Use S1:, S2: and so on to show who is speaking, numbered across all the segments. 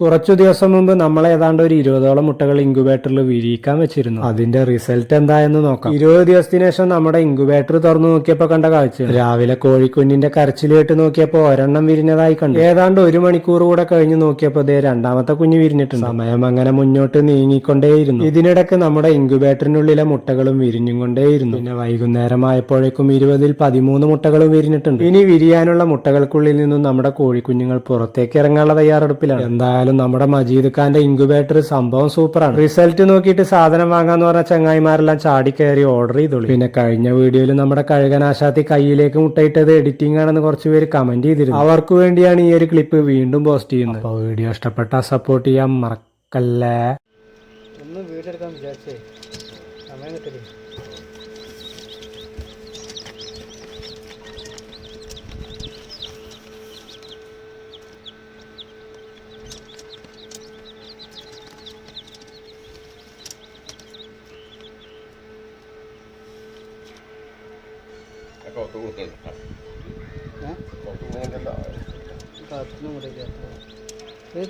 S1: കുറച്ചു ദിവസം മുമ്പ് നമ്മൾ ഏതാണ്ട് ഒരു 20ഓളം മുട്ടകൾ ഇൻക്യുബേറ്ററിൽ വിരിയിക്കാൻ വെച്ചിരുന്നു. അതിന്റെ റിസൾട്ട് എന്തായെന്ന് നോക്കാം. 20 ദിവസത്തിന് ശേഷം നമ്മുടെ ഇൻക്യുബേറ്റർ തുറന്നു നോക്കിയപ്പോ കണ്ട കാഴ്ച, രാവിലെ കോഴിക്കുഞ്ഞിന്റെ കരച്ചിൽ കേട്ട് നോക്കിയപ്പോ ഒരെണ്ണം വിരിഞ്ഞതായി കണ്ടു. ഏതാണ്ട് 1 മണിക്കൂർ കൂടെ കഴിഞ്ഞ് നോക്കിയപ്പോ ദേ രണ്ടാമത്തെ കുഞ്ഞ് വിരിഞ്ഞിട്ടുണ്ട്. സമയം അങ്ങനെ മുന്നോട്ട് നീങ്ങിക്കൊണ്ടേയിരുന്നു. ഇതിനിടയ്ക്ക് നമ്മുടെ ഇൻക്യുബേറ്ററിനുള്ളിലെ മുട്ടകളും വിരിഞ്ഞും കൊണ്ടേയിരുന്നു. പിന്നെ വൈകുന്നേരമായപ്പോഴേക്കും 20ൽ 13 മുട്ടകളും വിരിഞ്ഞിട്ടുണ്ട്. ഇനി വിരിയാനുള്ള മുട്ടകൾക്കുള്ളിൽ നിന്നും നമ്മുടെ കോഴിക്കുഞ്ഞുങ്ങൾ പുറത്തേക്ക് ഇറങ്ങാനുള്ള തയ്യാറെടുപ്പിലാണ്. എന്തായാലും നമ്മുടെ മജീദ് ഖാന്റെ ഇൻക്യുബേറ്റർ സംഭവം സൂപ്പറാണ്. റിസൾട്ട് നോക്കിയിട്ട് സാധനം വാങ്ങാന്ന് പറഞ്ഞ ചങ്ങായിമാരെല്ലാം ചാടി കയറി ഓർഡർ ചെയ്തോളൂ. പിന്നെ കഴിഞ്ഞ വീഡിയോയിൽ നമ്മുടെ കഴുകനാശാത്തി കയ്യിലേക്ക് മുട്ടയിട്ടത് എഡിറ്റിംഗ് ആണെന്ന് കുറച്ച് പേര് കമന്റ് ചെയ്തിരുന്നു. അവർക്ക് വേണ്ടിയാണ് ഈ ഒരു ക്ലിപ്പ് വീണ്ടും പോസ്റ്റ് ചെയ്യുന്നത്. അപ്പോൾ വീഡിയോ ഇഷ്ടപ്പെട്ടാൽ സപ്പോർട്ട് ചെയ്യാൻ മറക്കല്ലേ.
S2: ഒന്ന് വീഡിയോ എടുക്കാൻ വിചാരിച്ചേ, സമയം കിട്ടില്ല.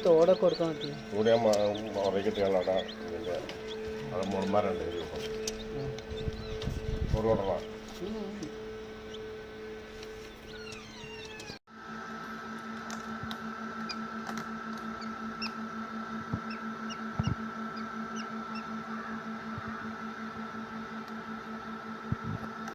S2: തോടെ കൊടുക്കാൻ പറ്റി
S3: മുളമാരുണ്ട്